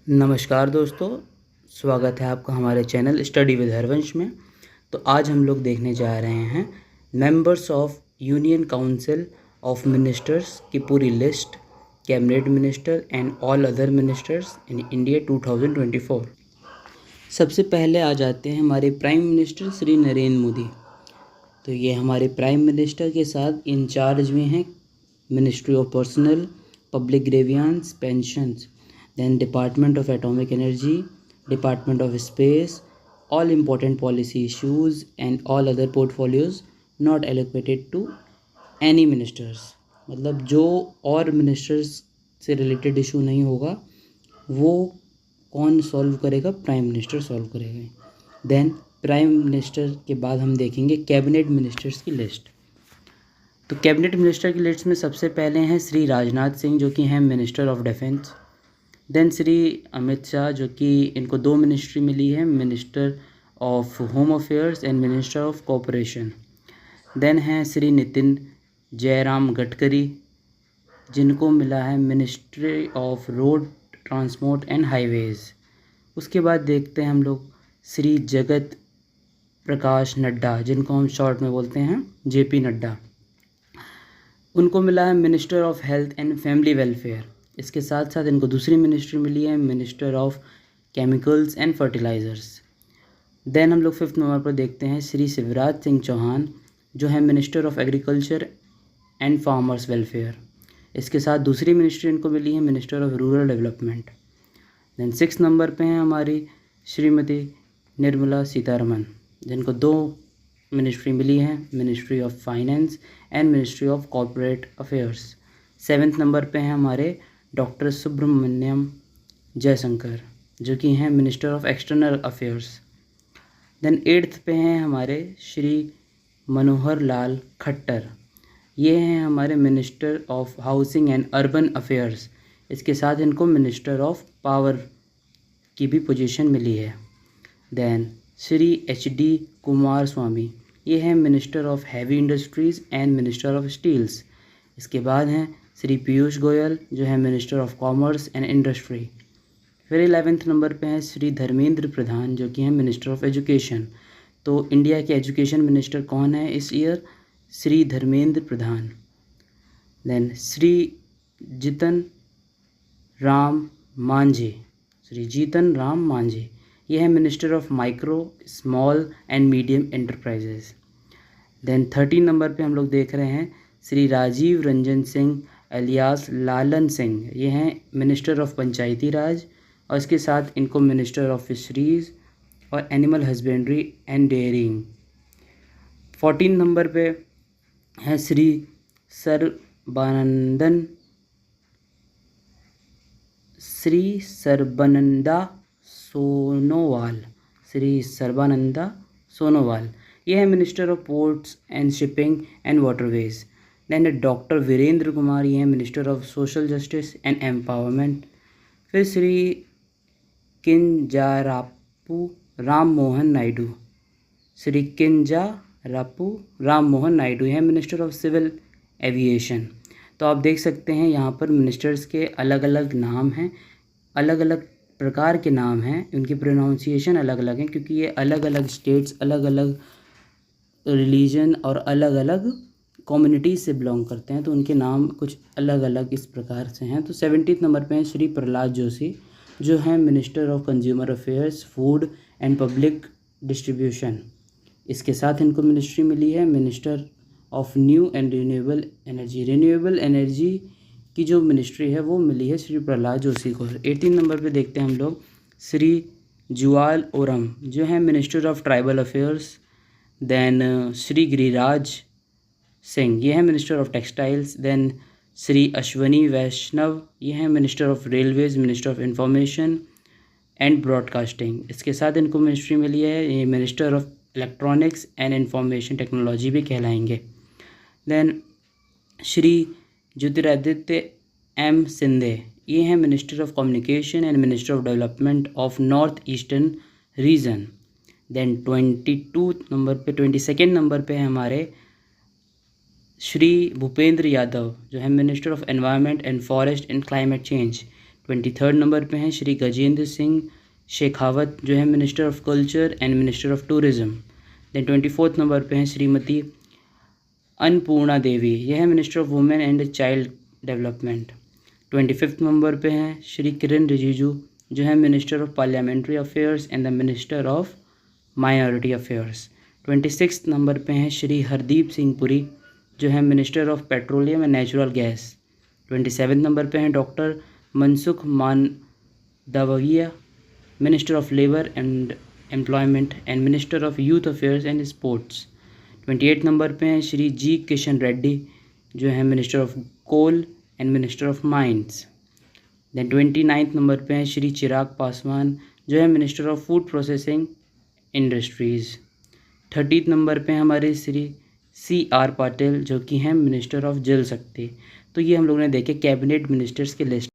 नमस्कार दोस्तों, स्वागत है आपका हमारे चैनल स्टडी विद हरवंश में। तो आज हम लोग देखने जा रहे हैं members of union council of ministers की पूरी list, cabinet minister and all other ministers in India 2024। सबसे पहले आ जाते हैं हमारे प्राइम मिनिस्टर श्री नरेंद्र मोदी। तो ये हमारे प्राइम मिनिस्टर के साथ इंचार्ज में हैं ministry of personal, public grievance, pensions, then Department of Atomic Energy, Department of Space, all important policy issues and all other portfolios not allocated to any ministers। मतलब जो और मिनिस्टर्स से related issue नहीं होगा वो कौन सॉल्व करेगा? Prime minister solve करेगा। देन प्राइम मिनिस्टर के बाद हम देखेंगे कैबिनेट मिनिस्टर्स की लिस्ट। तो कैबिनेट मिनिस्टर की लिस्ट में सबसे पहले हैं श्री राजनाथ सिंह, जो कि हैं minister of defence. Then Shri Amit Shah, जो कि इनको दो मिनिस्ट्री मिली है, minister of home affairs and minister of corporation. Then हैं श्री नितिन जयराम गडकरी, जिनको मिला है ministry of road transport and highways. उसके बाद देखते हैं हम लोग श्री जगत प्रकाश नड्डा, जिनको हम शॉर्ट में बोलते हैं जेपी नड्डा। उनको मिला है minister of health and family welfare. इसके साथ साथ इनको दूसरी मिनिस्ट्री मिली है minister of chemicals and fertilisers. Then हम लोग 5th नंबर पर देखते हैं श्री शिवराज सिंह चौहान, जो है minister of agriculture and farmers welfare. इसके साथ दूसरी मिनिस्ट्री इनको मिली है minister of rural development. Then 6th number पे हैं हमारी श्रीमती निर्मला सीतारमन, जिनको दो मिनिस्ट्री मिली है ministry of finance and ministry of corporate affairs. 7th number पे हैं हमारे डॉक्टर सुब्रमण्यम जयशंकर, जो कि हैं minister of external affairs. Then 8th पे हैं हमारे श्री मनोहर लाल खट्टर, ये हैं हमारे minister of housing and urban affairs. इसके साथ इनको मिनिस्टर ऑफ पावर की भी पोजीशन मिली है। Then Shri HD Kumaraswamy, ये हैं minister of heavy industries and minister of steels. इसके बाद हैं श्री पीयूष गोयल, जो है minister of commerce and industry. फिर 11th नंबर पे हैं श्री धर्मेंद्र प्रधान, जो कि हैं मिनिस्टर ऑफ एजुकेशन। तो इंडिया के एजुकेशन मिनिस्टर कौन है इस ईयर? श्री धर्मेंद्र प्रधान। देन श्री जीतन राम मांझी, श्री जीतन राम मांझी, ये है minister of micro, small and medium enterprises. Then 13 number पे हम लोग देख रहे हैं श्री राजीव रंजन सिंह एलियास लालन सिंह, ये हैं मिनिस्टर ऑफ पंचायती राज, और इसके साथ इनको मिनिस्टर ऑफ फिशरीज़ और animal husbandry and dairying. 14 number पे हैं श्री सर्बानंदा सोनोवाल, श्री सर्बानंदा सोनोवाल, ये है minister of ports and shipping and waterways. Then doctor Virendra Kumar, ये हैं minister of social justice and empowerment. फिर श्री किंजारापू राम मोहन नायडू, श्री किंजारापू राम मोहन नायडू, ये हैं मिनिस्टर ऑफ सिविल एविएशन। तो आप देख सकते हैं यहाँ पर मिनिस्टर्स के अलग अलग नाम हैं, अलग अलग प्रकार के नाम हैं, उनकी प्रोनाउंसिएशन अलग अलग हैं, क्योंकि ये अलग अलग स्टेट्स, अलग अलग रिलीजन और अलग अलग कम्युनिटीज़ से बिलोंग करते हैं, तो उनके नाम कुछ अलग अलग इस प्रकार से हैं। तो 17th नंबर पे हैं श्री प्रहलाद जोशी, जो हैं minister of consumer affairs, food and public distribution. इसके साथ इनको मिनिस्ट्री मिली है minister of new and renewable energy. Renewable energy की जो मिनिस्ट्री है वो मिली है श्री प्रहलाद जोशी को। 18 नंबर पे देखते हैं हम लोग श्री जुआल ओरम, जो हैं minister of tribal affairs. Then Shri Giriraj Singh, ये हैं minister of textiles. Then Shri Ashwini Vaishnaw, ये हैं minister of railways, minister of information and broadcasting. इसके साथ इनको मिनिस्ट्री मिली है, ये minister of electronics and information technology भी कहलाएंगे। देन श्री ज्योतिरादित्य M सिंधे, ये हैं minister of communication and minister of development of north eastern region. Then 22nd number पे है हमारे श्री भूपेंद्र यादव, जो है minister of environment and forest and climate change. 23rd number पे हैं श्री गजेंद्र सिंह शेखावत जो है minister of culture and minister of tourism. Then 24th number पे हैं श्रीमती अन्नपूर्णा देवी, यह है minister of women and child development. 25th number पे हैं श्री किरण रिजिजू जो है minister of parliamentary affairs and the minister of minority affairs. 26th number पे हैं श्री हरदीप सिंह पुरी जो है minister of petroleum and natural gas. 27th number पे हैं doctor Mansukh Mandaviya minister of labour and employment and minister of youth affairs and sports. 28 number पे हैं Shri G Kishan Reddy जो है minister of coal and minister of mines. Then 29th number पे हैं श्री चिराग पासवान जो है minister of food processing industries. 30th number पे हमारे श्री CR पाटिल जो कि हैं मिनिस्टर ऑफ जल शक्ति। तो ये हम लोगों ने देखे कैबिनेट मिनिस्टर्स की लिस्ट।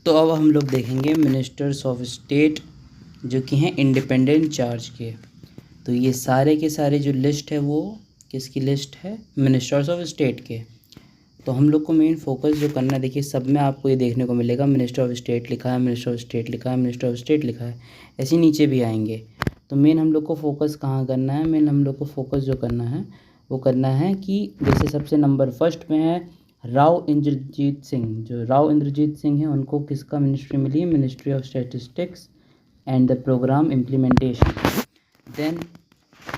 तो अब हम लोग देखेंगे मिनिस्टर्स ऑफ स्टेट जो कि हैं इंडिपेंडेंट चार्ज के। तो ये सारे के सारे जो लिस्ट है वो किसकी लिस्ट है, मिनिस्टर्स ऑफ स्टेट के। तो हम लोग को मेन फोकस जो करना है, देखिए सब में आपको ये देखने को मिलेगा मिनिस्टर ऑफ स्टेट लिखा है, मिनिस्टर ऑफ स्टेट लिखा है, मिनिस्टर ऑफ स्टेट लिखा है, ऐसे नीचे भी आएंगे। तो मेन हम लोग को फोकस कहाँ करना है, मेन हम लोग को फोकस जो करना है वो करना है कि जैसे सबसे नंबर फर्स्ट में है राव इंद्रजीत सिंह। जो राव इंद्रजीत सिंह है उनको किसका मिनिस्ट्री मिली है, ministry of statistics and the programme implementation. Then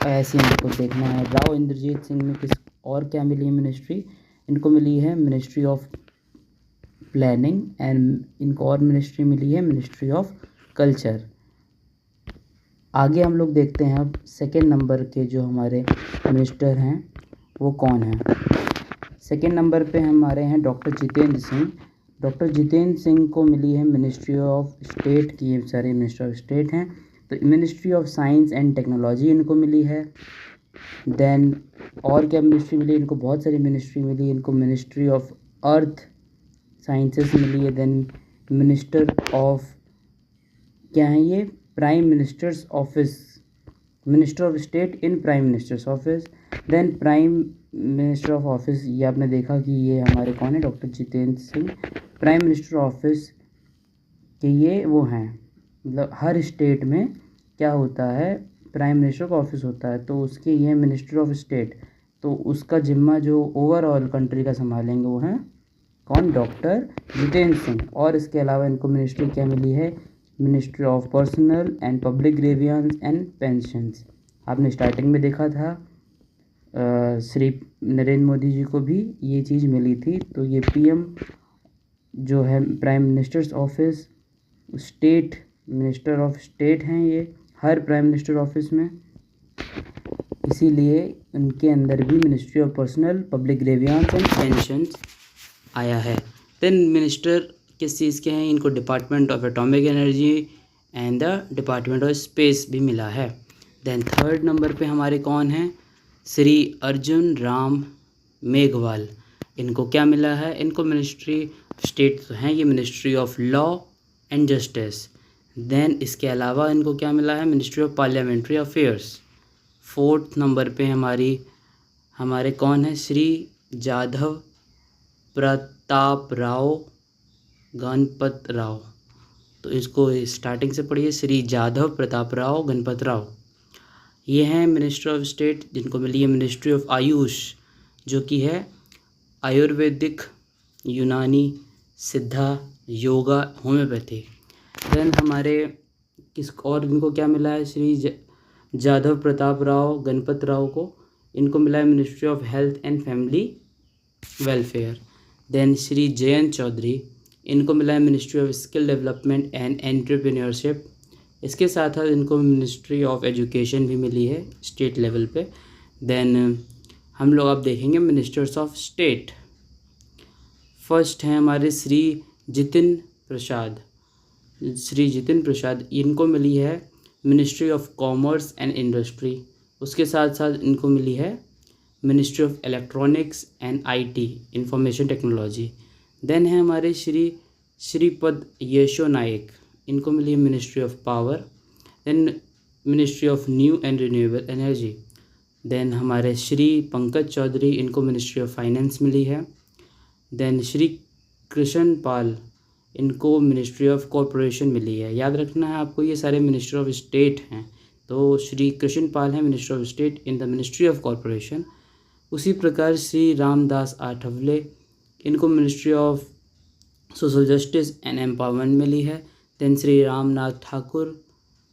ऐसे हम लोग को देखना है राव इंद्रजीत सिंह में किस और क्या मिली है मिनिस्ट्री, इनको मिली है मिनिस्ट्री ऑफ प्लानिंग एंड इनको और मिनिस्ट्री मिली है मिनिस्ट्री ऑफ कल्चर। आगे हम लोग देखते हैं अब सेकेंड नंबर के जो हमारे मिनिस्टर हैं वो कौन हैं। सेकेंड नंबर पे हमारे हैं डॉक्टर जितेंद्र सिंह। डॉक्टर जितेंद्र सिंह को मिली है मिनिस्ट्री ऑफ स्टेट की, ये सारे मिनिस्टर ऑफ स्टेट हैं। तो ministry of science and technology इनको मिली है। देन और क्या मिनिस्ट्री मिली इनको, बहुत सारी मिनिस्ट्री मिली इनको, मिनिस्ट्री ऑफ अर्थ साइंसेस मिली है। देन मिनिस्टर ऑफ क्या है ये, prime minister's office, minister of state in prime minister's office. Then prime minister of office, ये आपने देखा कि ये हमारे कौन है, doctor Jitendra Singh. Prime minister office के ये वो हैं, मतलब हर स्टेट में क्या होता है प्राइम मिनिस्टर का ऑफिस होता है, तो उसके ये मिनिस्टर ऑफ स्टेट, तो उसका जिम्मा जो ओवरऑल कंट्री का संभालेंगे वो हैं कौन, डॉक्टर जितेंद्र सिंह। और इसके अलावा इनको मिनिस्ट्री क्या मिली है, ministry of personal and public grievance and pensions. आपने स्टार्टिंग में देखा था श्री नरेंद्र मोदी जी को भी ये चीज़ मिली थी। तो ये PM जो है prime minister's office, state minister of state हैं ये हर प्राइम मिनिस्टर ऑफिस में, इसीलिए उनके अंदर भी ministry of personnel public grievance and pensions आया है। देन मिनिस्टर किस चीज़ के हैं, इनको department of atomic energy and the department of space भी मिला है। देन थर्ड नंबर पे हमारे कौन हैं, श्री अर्जुन राम मेघवाल। इनको क्या मिला है, इनको मिनिस्ट्री स्टेट तो हैं ये ministry of law and justice. Then इसके अलावा इनको क्या मिला है, ministry of parliamentary affairs. Fourth number पे हमारे कौन है, श्री जाधव प्रताप राव गणपत राव। तो इसको स्टार्टिंग से पढ़िए, श्री जाधव प्रताप राव गणपत राव। ये हैं मिनिस्टर ऑफ स्टेट जिनको मिली है मिनिस्ट्री ऑफ आयुष जो कि है आयुर्वेदिक, यूनानी, सिद्धा, योगा, होम्योपैथी। देन हमारे किस और इनको क्या मिला है, श्री जाधव प्रताप राव गणपत राव को इनको मिला है ministry of health and family welfare. Then Shri Jayant Chaudhary इनको मिला है ministry of skill development and entrepreneurship. इसके साथ साथ इनको मिनिस्ट्री ऑफ एजुकेशन भी मिली है स्टेट लेवल पे। देन हम लोग अब देखेंगे मिनिस्टर्स ऑफ स्टेट। फर्स्ट हैं हमारे श्री जितिन प्रसाद। श्री जितिन प्रसाद इनको मिली है ministry of commerce and industry. उसके साथ साथ इनको मिली है ministry of electronics and IT information technology. Then है हमारे श्रीपद यशो नायक, इनको मिली है ministry of power. Then ministry of new and renewable energy. Then हमारे श्री पंकज चौधरी, इनको मिनिस्ट्री ऑफ फाइनेंस मिली है। देन श्री कृष्ण पाल, इनको मिनिस्ट्री ऑफ कॉरपोरेशन मिली है। याद रखना है आपको, ये सारे मिनिस्टर ऑफ स्टेट हैं। तो श्री कृष्ण पाल हैं minister of state in the ministry of corporation. उसी प्रकार श्री रामदास आठवले, इनको ministry of social justice and empowerment मिली है। देन श्री रामनाथ ठाकुर,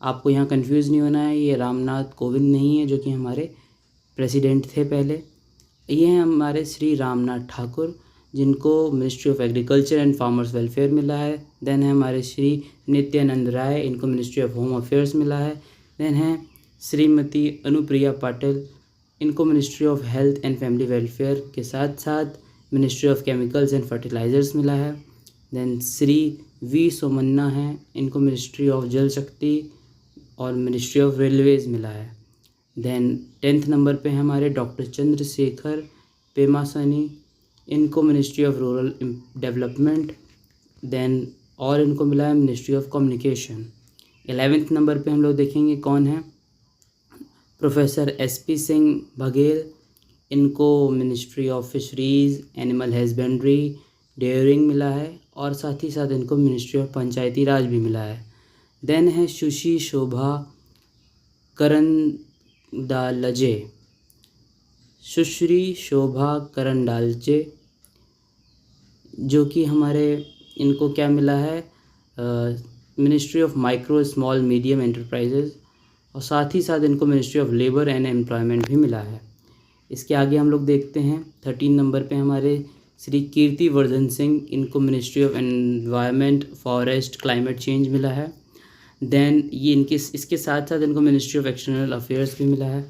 आपको यहाँ कंफ्यूज नहीं होना है, ये रामनाथ कोविंद नहीं है जो कि हमारे प्रेसिडेंट थे पहले। ये हैं हमारे श्री रामनाथ ठाकुर, जिनको ministry of agriculture and farmers welfare मिला है। देन है हमारे श्री नित्यानंद राय, इनको मिनिस्ट्री ऑफ होम अफेयर्स मिला है। देन है श्रीमती अनुप्रिया पाटिल, इनको ministry of health and family welfare के साथ साथ ministry of chemicals and fertilisers मिला है। देन श्री वी सोमन्ना हैं, इनको मिनिस्ट्री ऑफ जल शक्ति और मिनिस्ट्री ऑफ रेलवेज़ मिला है। देन 10th नंबर पे हमारे डॉक्टर चंद्रशेखर पेमासनी, इनको ministry of rural development. Then और इनको मिला है ministry of communication. 11th number पे हम लोग देखेंगे कौन है, प्रोफेसर SP सिंह बघेल, इनको ministry of fisheries, animal husbandry, dairying मिला है और साथ ही साथ इनको मिनिस्ट्री ऑफ पंचायती राज भी मिला है। देन है सुश्री शोभा करंडालजे, सुश्री शोभा करंडालजे, जो कि हमारे इनको क्या मिला है, ministry of micro small medium enterprises, और साथ ही साथ इनको ministry of labour and employment भी मिला है। इसके आगे हम लोग देखते हैं 13 नंबर पे हमारे श्री कीर्तिवर्धन सिंह, इनको ministry of environment, forest, climate change मिला है। देन ये इसके साथ साथ इनको मिनिस्ट्री ऑफ एक्सटर्नल अफेयर्स भी मिला है।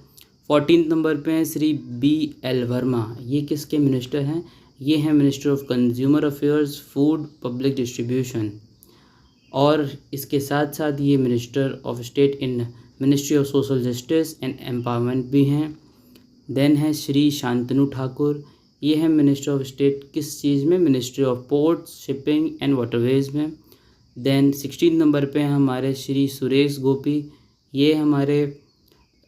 14 नंबर पे हैं श्री BL वर्मा, ये किसके मिनिस्टर हैं, ये हैं minister of consumer affairs, food, public distribution, और इसके साथ साथ ये minister of state in ministry of social justice and empowerment भी हैं। देन है श्री शांतनु ठाकुर, ये है मिनिस्टर ऑफ स्टेट किस चीज़ में, ministry of ports, shipping and waterways में। देन 16 नंबर पे हमारे श्री सुरेश गोपी, ये हमारे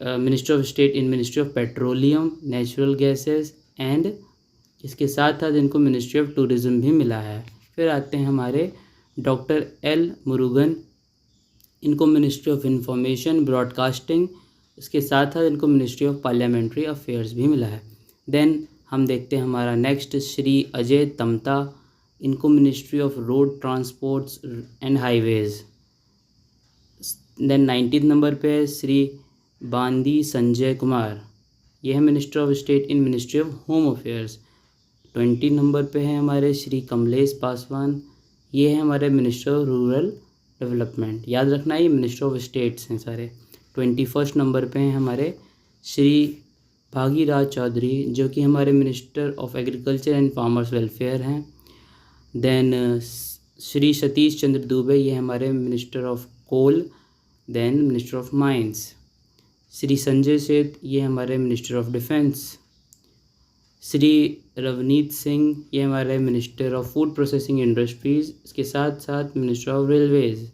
minister of state in ministry of petroleum, natural gases and इसके साथ साथ इनको मिनिस्ट्री ऑफ टूरिज़्म भी मिला है। फिर आते हैं हमारे डॉक्टर L मुरुगन, इनको मिनिस्ट्री ऑफ इंफॉर्मेशन ब्रॉडकास्टिंग, इसके साथ साथ इनको मिनिस्ट्री ऑफ पार्लियामेंट्री अफेयर्स भी मिला है। देन हम देखते हैं हमारा नेक्स्ट श्री अजय तमता, इनको ministry of road transports and highways. Then 19 number पे है श्री बांदी संजय कुमार, ये है minister of state in ministry of home affairs. 20 number पे है हमारे श्री कमलेश पासवान, ये है हमारे मिनिस्टर ऑफ रूरल डेवलपमेंट। याद रखना ये मिनिस्टर ऑफ स्टेट्स हैं सारे। 21 नंबर पे हैं हमारे श्री भागीराज चौधरी, जो कि हमारे minister of agriculture and farmers welfare हैं। देन श्री सतीश चंद्र दुबे, ये हमारे minister of coal. Then minister of mines Shri Sanjay Seth, ये हमारे minister of defence. Shri Ravneet Singh, ये हमारे minister of food processing industries, इसके साथ साथ minister of railways.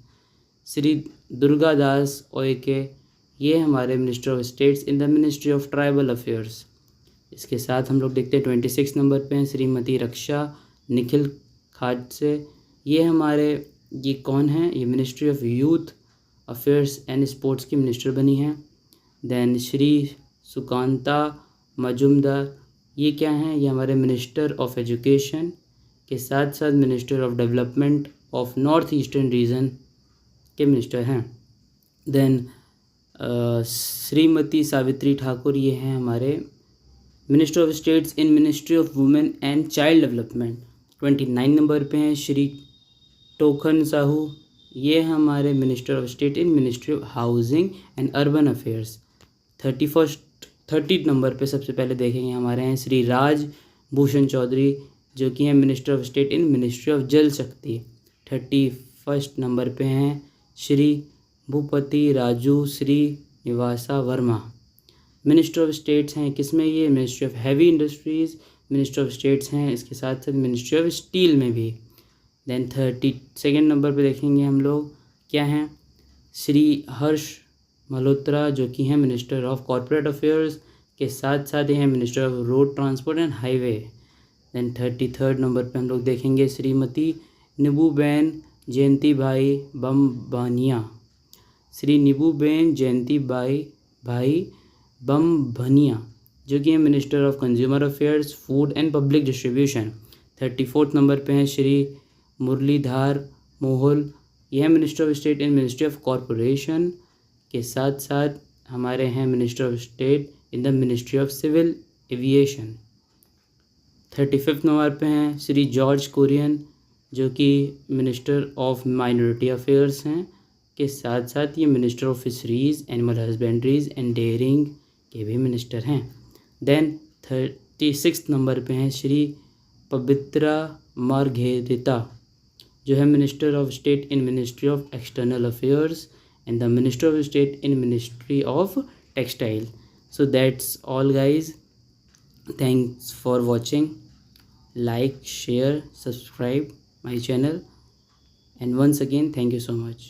Shri Durga Das Uikey, ये हमारे minister of states in the ministry of tribal affairs. इसके साथ हम लोग देखते हैं 26 नंबर पे हैं श्रीमती रक्षा निखिल खाडसे, ये हमारे ये कौन हैं, ये ministry of youth affairs and sports की मिनिस्टर बनी हैं। देन श्री सुकांता मजुमदार, ये क्या हैं, ये हमारे मिनिस्टर ऑफ एजुकेशन के साथ साथ minister of development of north eastern reason के मिनिस्टर हैं। देन श्रीमती सावित्री ठाकुर, ये हैं हमारे minister of states in ministry of women and child development. 29 number पे हैं श्री टोखन साहू, ये हमारे minister of state in ministry of housing and urban affairs. 30 number पे सबसे पहले देखेंगे हमारे हैं श्री राज भूषण चौधरी, जो कि हैं minister of state in ministry of Jal Shakti. 31 number पे हैं Shri Bhupathi Raju Srinivasa Varma, minister of states हैं किसमें, ये ministry of heavy industries minister of states हैं, इसके साथ साथ मिनिस्ट्री ऑफ स्टील में भी। देन 32 नंबर पे देखेंगे हम लोग क्या हैं, श्री हर्ष मल्होत्रा, जो कि हैं मिनिस्टर ऑफ कॉर्पोरेट अफेयर्स के साथ साथ ये हैं minister of road transport and highway. Then 33 number पे हम लोग देखेंगे श्रीमती निबूबेन जयंती भाई बम्बानिया, श्री निबूबेन जयंती भाई बम्बानिया, जो कि है minister of consumer affairs, food and public distribution. 34 number पे हैं श्री मुरलीधर मोहोल, यह minister of state in ministry of corporation के साथ साथ हमारे हैं minister of state in the ministry of civil aviation. 35 number पे हैं श्री जॉर्ज कुरियन, जो कि मिनिस्टर ऑफ माइनॉरिटी अफेयर्स हैं, के साथ साथ ये minister of fisheries, animal husbandries and dairying के भी मिनिस्टर हैं। देन 36 नंबर पे हैं श्री पवित्रा मार्घेरिटा, जो है minister of state in ministry of external affairs and the minister of state in ministry of textile. So that's all guys, thanks for watching, like, share, subscribe my channel, and once again thank you so much.